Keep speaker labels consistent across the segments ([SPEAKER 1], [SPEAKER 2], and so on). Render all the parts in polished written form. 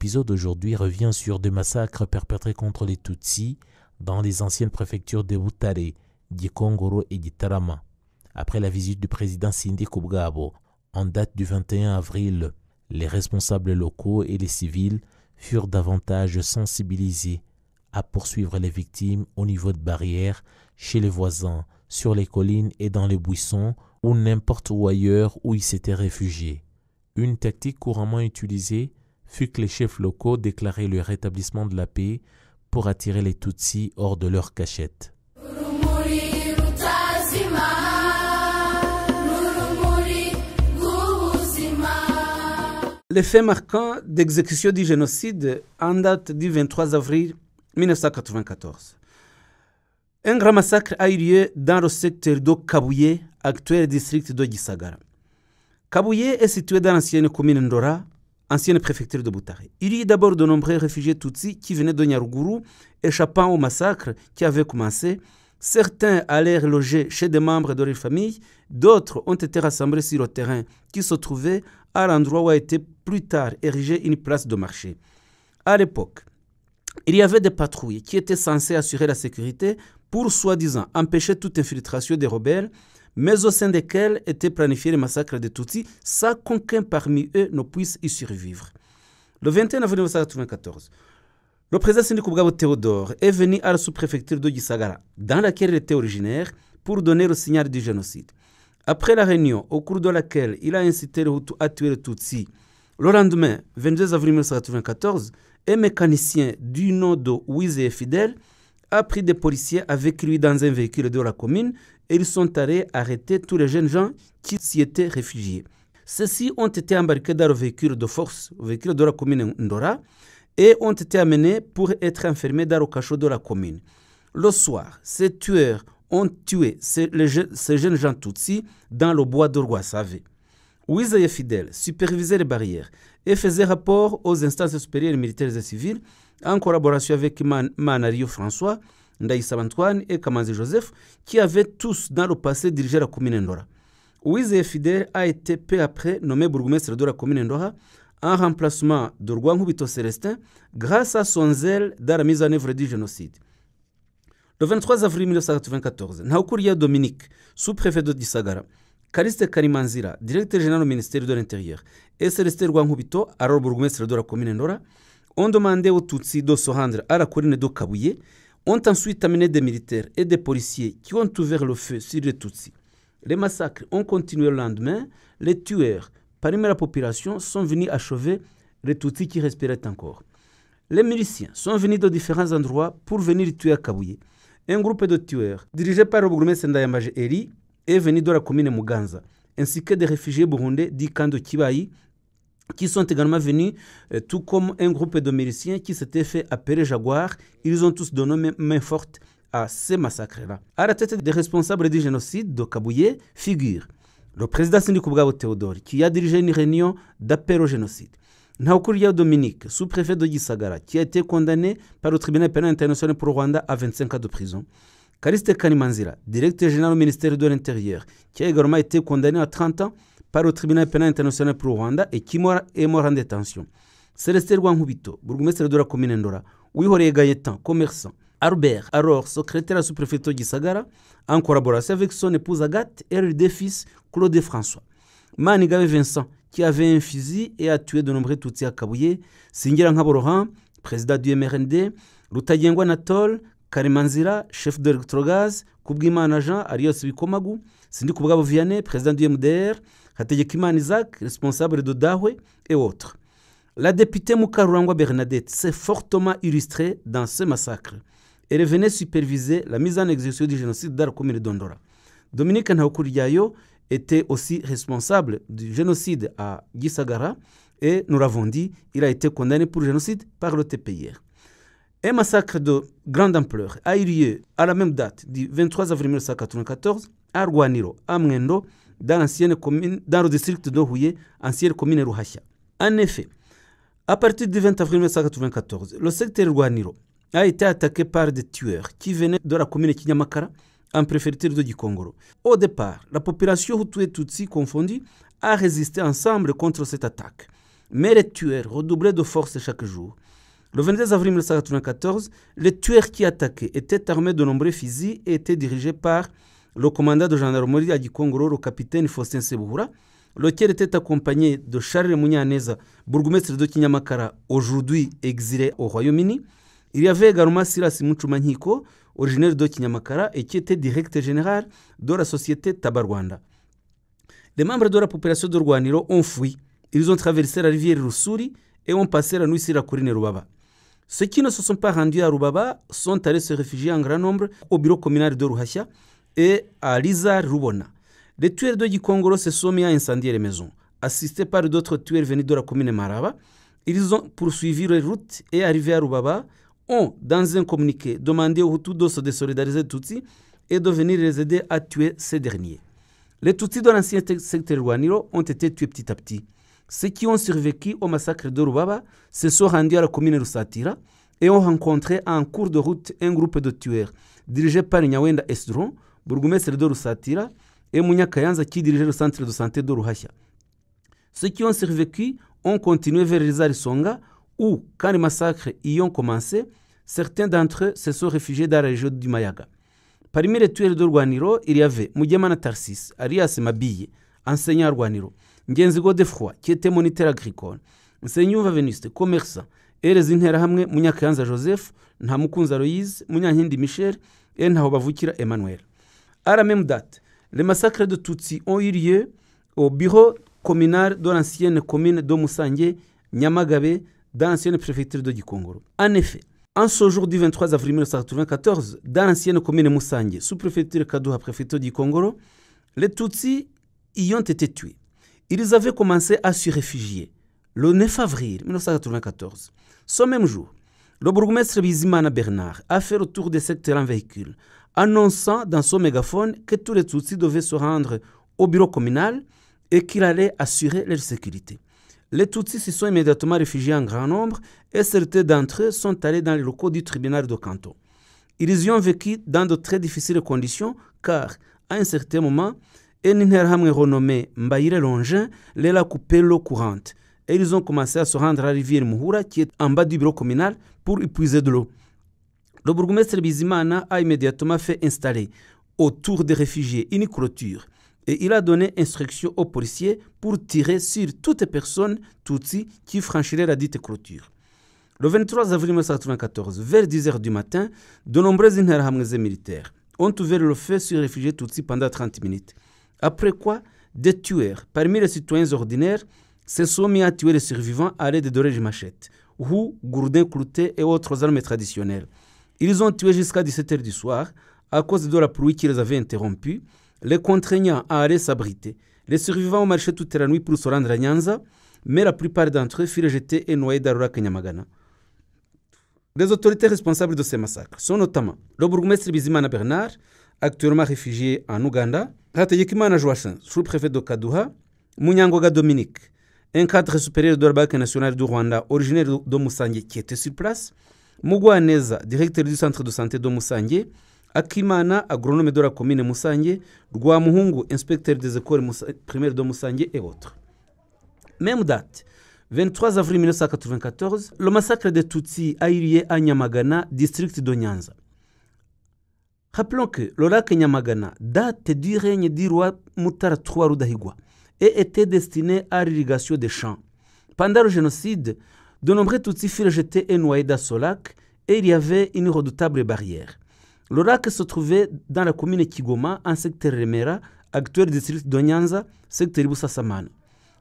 [SPEAKER 1] L'épisode d'aujourd'hui revient sur des massacres perpétrés contre les Tutsis dans les anciennes préfectures de Butare, Gikongoro et Gitarama. Après la visite du président Sindi Kobgabo, en date du 21 avril, les responsables locaux et les civils furent davantage sensibilisés à poursuivre les victimes au niveau de barrières, chez les voisins, sur les collines et dans les buissons ou n'importe où ailleurs où ils s'étaient réfugiés. Une tactique couramment utilisée fut que les chefs locaux déclaraient le rétablissement de la paix pour attirer les Tutsis hors de leur cachette.
[SPEAKER 2] Les faits marquants d'exécution du génocide en date du 23 avril 1994. Un grand massacre a eu lieu dans le secteur de Kabuye, actuel district de Gisagara. Kabuye est situé dans l'ancienne commune Ndora, ancienne préfecture de Butare. Il y a d'abord de nombreux réfugiés Tutsis qui venaient de Nyaruguru, échappant au massacre qui avait commencé. Certains allèrent loger chez des membres de leur famille, d'autres ont été rassemblés sur le terrain qui se trouvait à l'endroit où a été plus tard érigée une place de marché. À l'époque, il y avait des patrouilles qui étaient censées assurer la sécurité pour soi-disant empêcher toute infiltration des rebelles, mais au sein desquels étaient planifiés les massacres des Tutsis sans qu'aucun parmi eux ne puisse y survivre. Le 21 avril 1994, le président Sindi Kobgabo Théodore est venu à la sous-préfecture de Gisagara, dans laquelle il était originaire, pour donner le signal du génocide. Après la réunion, au cours de laquelle il a incité les Hutus à tuer les Tutsis, le lendemain, 22 avril 1994, un mécanicien du nom de Wizé Fidel a pris des policiers avec lui dans un véhicule de la commune et ils sont allés arrêter tous les jeunes gens qui s'y étaient réfugiés. Ceux-ci ont été embarqués dans le véhicule de force, le véhicule de la commune Ndora, et ont été amenés pour être enfermés dans le cachot de la commune. Le soir, ces tueurs ont tué ces jeunes gens Tutsis dans le bois de Rwasavé. Wizeye Fidel supervisait les barrières et faisait rapport aux instances supérieures militaires et civiles en collaboration avec Manario François, Ndaïsab Antoine et Kamanzi Joseph, qui avaient tous dans le passé dirigé la commune Ndora. Wizeye Fidel a été peu après nommé bourgmestre de la commune Ndora en remplacement de Rwankubito Célestin grâce à son zèle dans la mise en œuvre du génocide. Le 23 avril 1994, Ntawukuriya Dominique, sous-préfet de Gisagara, Callixte Karimanzira, directeur général du ministère de l'Intérieur, et Célestin Rwankubito, alors bourgmestre de la commune Ndora, ont demandé aux Tutsis de se rendre à la colline de Kabuye, ont ensuite amené des militaires et des policiers qui ont ouvert le feu sur les Tutsis. Les massacres ont continué le lendemain. Les tueurs, parmi la population, sont venus achever les Tutsis qui respiraient encore. Les miliciens sont venus de différents endroits pour venir tuer à Kabuye. Un groupe de tueurs, dirigé par le bourgmestre Ndayambaje Eri, est venu de la commune Muganza, ainsi que des réfugiés burundais du camp de Kibayi, qui sont également venus, tout comme un groupe de miliciens qui s'était fait appeler Jaguar. Ils ont tous donné main forte à ces massacres-là. À la tête des responsables du génocide de Kabuye figure le président Sindi Kobgabo Théodore, qui a dirigé une réunion d'appel au génocide. Ntawukuriya Dominique, sous-préfet de Gisagara, qui a été condamné par le tribunal pénal international pour Rwanda à 25 ans de prison. Callixte Karimanzira, directeur général du ministère de l'Intérieur, qui a également été condamné à 30 ans par le tribunal pénal international pour Rwanda et qui est mort en détention. Célestin Rwankubito, bourgmestre de la commune Ndora, Wihoreye Gayetan, commerçant. Albert, alors secrétaire à sous-préfecture de Gisagara, en collaboration avec son épouse Agathe et leur deux fils, Claude et François. Manigabe Vincent, qui avait un fusil et a tué de nombreux Tutsis à Kabuye. Singira Nkaborohan, président du MRND. Rutagengwa Anatole, Karimanzira, chef d'Electrogaz. Kubwimana Jean, Arios Bikomagu. Sindi Kobgabo Vianney, président du MDR. Hategekimana Isaac, responsable de Dahwe et autres. La députée Mukarurangwa Bernadette s'est fortement illustrée dans ce massacre. Elle venait superviser la mise en exécution du génocide dans la commune de Ndora. Dominique Ntawukuriya était aussi responsable du génocide à Gisagara et nous l'avons dit, il a été condamné pour génocide par le TPIR. Un massacre de grande ampleur a eu lieu à la même date du 23 avril 1994 à Rwaniro, à Mwendo, dans le district de Huye, ancienne commune Ruhashya. En effet, à partir du 20 avril 1994, le secteur Rwaniro a été attaqué par des tueurs qui venaient de la commune Kinyamakara, en préfecture de Gikongoro. Au départ, la population Hutu et Tutsi confondue a résisté ensemble contre cette attaque. mais les tueurs redoublaient de force chaque jour. Le 22 avril 1994, les tueurs qui attaquaient étaient armés de nombreux fusils et étaient dirigés par le commandant de gendarmerie à Gikongoro, le capitaine Faustin Sebuhura, lequel était accompagné de Charles Munyaneza, bourgmestre de Kinyamakara, aujourd'hui exilé au Royaume-Uni. Il y avait également Silas Muchumanyiko, originaire de Kinyamakara et qui était directeur général de la société Tabarwanda. Les membres de la population de Rwaniro ont fui. Ils ont traversé la rivière Rusuri et ont passé la nuit sur la colline Rubaba. Ceux qui ne se sont pas rendus à Rubaba sont allés se réfugier en grand nombre au bureau communal de Ruhasha et à Lizar Rubona. Les tueurs de Gikongoro se sont mis à incendier les maisons. Assistés par d'autres tueurs venus de la commune Maraba, ils ont poursuivi les routes et arrivés à Rubaba, ont, dans un communiqué, demandé aux Hutus de se désolidariser de Tutsis et de venir les aider à tuer ces derniers. Les Tutsis de l'ancien secteur Rwaniro ont été tués petit à petit. Ceux qui ont survécu au massacre de Rubaba se sont rendus à la commune Rusatira et ont rencontré en cours de route un groupe de tueurs dirigé par Nyawenda Esdron, bourgmestre de Rusatira, et Mounia Kayanza qui dirigeait le centre de santé de Ruhasha. Ceux qui ont survécu ont continué vers Rizari Songa où, quand les massacres y ont commencé, certains d'entre eux se sont réfugiés dans la région du Mayaga. Parmi les tueurs de Rwaniro, il y avait Mugemana Tarsis, alias Mabille, enseignant à Rwaniro, Ngenzi Godefroy, qui était moniteur agricole, Nsenyumva Venuste, commerçant, et les Interahamwe Mounia Kayanza Joseph, Ntamukunza Loïse, Munyankindi Michel et Ntahobavukira Emmanuel. À la même date, les massacres de Tutsis ont eu lieu au bureau communal de l'ancienne commune de Musange, Nyamagabe, dans l'ancienne préfecture de Gikongoro. En effet, en ce jour du 23 avril 1994, dans l'ancienne commune Musange, sous-préfecture Kaduha, préfecture de Gikongoro, les Tutsis y ont été tués. Ils avaient commencé à se réfugier le 9 avril 1994. Ce même jour, le bourgmestre Bizimana Bernard a fait le tour des secteurs en véhicule, annonçant dans son mégaphone que tous les Tutsis devaient se rendre au bureau communal et qu'il allait assurer leur sécurité. Les Tutsis s'y sont immédiatement réfugiés en grand nombre et certains d'entre eux sont allés dans les locaux du tribunal de Kanto. Ils y ont vécu dans de très difficiles conditions car, à un certain moment, un interahamwe renommé Mbaïre Longin les a coupé l'eau courante et ils ont commencé à se rendre à la rivière Muhura qui est en bas du bureau communal pour épuiser de l'eau. Le bourgmestre Bizimana a immédiatement fait installer autour des réfugiés une clôture et il a donné instruction aux policiers pour tirer sur toute personne Tutsi qui franchirait la dite clôture. Le 23 avril 1994, vers 10 h du matin, de nombreux Interahamwe militaires ont ouvert le feu sur les réfugiés Tutsis pendant 30 minutes. Après quoi, des tueurs, parmi les citoyens ordinaires, se sont mis à tuer les survivants à l'aide de leurs machettes, ou gourdins cloutés et autres armes traditionnelles. Ils ont tué jusqu'à 17 h du soir, à cause de la pluie qui les avait interrompus, les contraignant à aller s'abriter. Les survivants ont marché toute la nuit pour se rendre à Nyanza, mais la plupart d'entre eux furent jetés et noyés dans Rura Kenyamagana. Les autorités responsables de ces massacres sont notamment le bourgmestre Bizimana Bernard, actuellement réfugié en Ouganda, Hategekimana Joachim, sous-préfet de Kaduha, Munyangoga Dominique, un cadre supérieur de la Banque nationale du Rwanda, originaire de Musange, qui était sur place, Mugwaneza, directeur du centre de santé de Musange, Akimana, agronome de la commune Musange, Rwamuhungu, inspecteur des écoles primaires de Musange et autres. Même date, 23 avril 1994, le massacre des Tutsis a eu lieu à Nyamagana, district de Nyanza. Rappelons que le lac Nyamagana date du règne du roi Mutara III Rudahigwa et était destiné à l'irrigation des champs. Pendant le génocide, de nombreux Tutsis furent jetés et noyés dans ce lac et il y avait une redoutable barrière. Le lac se trouvait dans la commune Kigoma, en secteur Remera, actuel district de Nyanza, secteur Busasamana.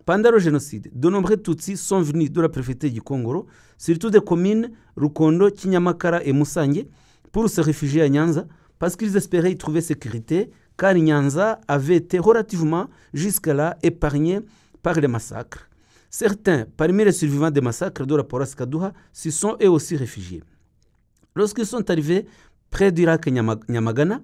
[SPEAKER 2] Pendant le génocide, de nombreux Tutsis sont venus de la préfecture du Kongoro, surtout des communes Rukondo, Kinyamakara et Musange, pour se réfugier à Nyanza, parce qu'ils espéraient y trouver sécurité, car Nyanza avait été relativement jusque-là épargné par les massacres. Certains, parmi les survivants des massacres de la Poras Kaduha, s'y sont eux aussi réfugiés. Lorsqu'ils sont arrivés près du lac Nyamagana,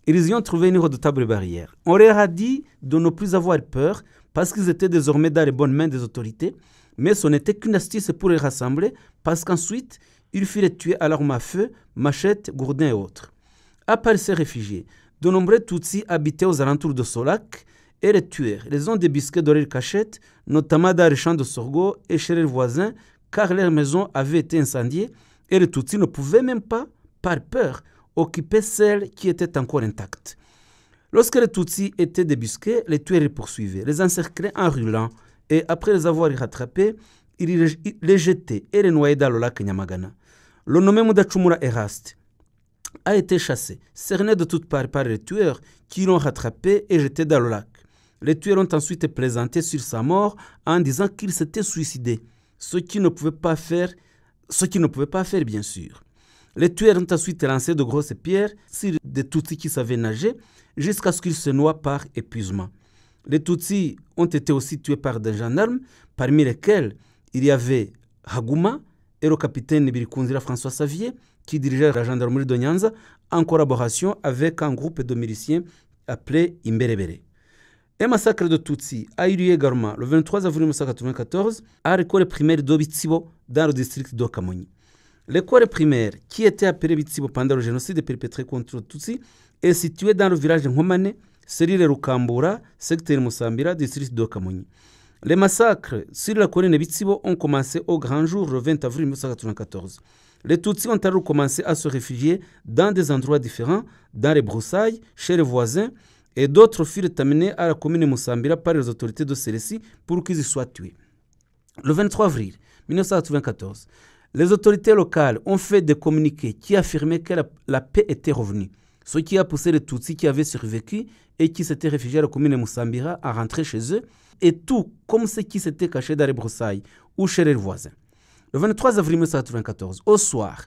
[SPEAKER 2] ils y ont trouvé une redoutable barrière. On leur a dit de ne plus avoir peur parce qu'ils étaient désormais dans les bonnes mains des autorités, mais ce n'était qu'une astuce pour les rassembler parce qu'ensuite, ils furent tués à l'arme à feu, machettes, gourdins et autres. À part ces réfugiés, de nombreux Tutsis habitaient aux alentours de ce lac et les tueurs les ont débusqués dans leur cachette, notamment dans les champs de sorgho et chez leurs voisins, car leur maison avait été incendiée et les Tutsis ne pouvaient même pas, par peur, occuper celle qui était encore intacte. Lorsque les Tutsis étaient débusqués, les tueurs les poursuivaient, les encerclaient en hurlant et après les avoir rattrapés, ils les jetaient et les noyaient dans le lac Nyamagana. Le nommé Mudachumura Eraste a été chassé, cerné de toutes parts par les tueurs qui l'ont rattrapé et jeté dans le lac. Les tueurs ont ensuite plaisanté sur sa mort en disant qu'il s'était suicidé, ce qu'ils ne pouvaient pas faire bien sûr. Les tueurs ont ensuite lancé de grosses pierres sur des Tutsis qui savaient nager jusqu'à ce qu'ils se noient par épuisement. Les Tutsis ont été aussi tués par des gendarmes, parmi lesquels il y avait Haguma et le capitaine Birikunzira François Xavier, qui dirigeait la gendarmerie de Nyanza en collaboration avec un groupe de miliciens appelé Imberebere. Un massacre de Tutsis a eu lieu également le 23 avril 1994 à l'école primaire de Bitsibo dans le district de Kamonyi. L'école primaire qui était appelée Bitsibo pendant le génocide perpétré contre les Tutsis est située dans le village de Nkomane, cellule Rukambura, secteur Musambira, district de Kamonyi. Les massacres sur la colline de Bitsibo ont commencé au grand jour le 20 avril 1994. Les Tutsis ont alors commencé à se réfugier dans des endroits différents, dans les broussailles, chez les voisins, et d'autres furent amenés à la commune de Musambira par les autorités de celle-ci pour qu'ils y soient tués. Le 23 avril 1994, les autorités locales ont fait des communiqués qui affirmaient que la paix était revenue, ce qui a poussé les Tutsis qui avaient survécu et qui s'étaient réfugiés à la commune de Musambira à rentrer chez eux, et tout comme ceux qui s'étaient cachés dans les broussailles ou chez leurs voisins. Le 23 avril 1994, au soir,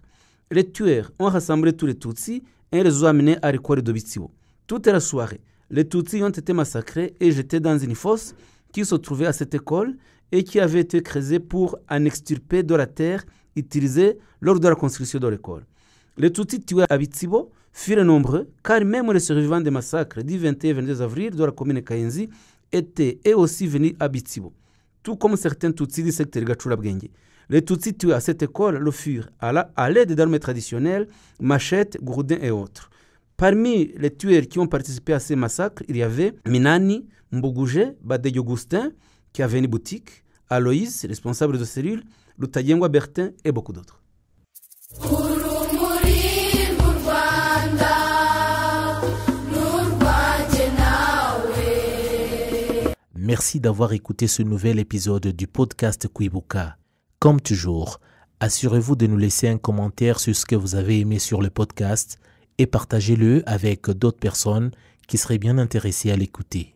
[SPEAKER 2] les tueurs ont rassemblé tous les Tutsis et les ont amenés à l'école de Bitsibo. Toute la soirée, les Tutsis ont été massacrés et jetés dans une fosse qui se trouvait à cette école et qui avait été creusée pour en extirper de la terre utilisée lors de la construction de l'école. Les Tutsis tués à Bitsibo furent nombreux, car même les survivants des massacres du 21 et 22 avril de la commune de Kayenzi étaient eux aussi venus à Bitsibo, tout comme certains Tutsis du secteur Gachula-Bwenge. Les Tutsis tués à cette école le furent à l'aide d'armes traditionnelles, machettes, gourdins et autres. Parmi les tueurs qui ont participé à ces massacres, il y avait Minani, Mbuguje, Badeyo Augustin, qui avait une boutique, Aloïs, responsable de cellule, Lutayengwa Bertin et beaucoup d'autres.
[SPEAKER 1] Merci d'avoir écouté ce nouvel épisode du podcast Kwibuka. Comme toujours, assurez-vous de nous laisser un commentaire sur ce que vous avez aimé sur le podcast et partagez-le avec d'autres personnes qui seraient bien intéressées à l'écouter.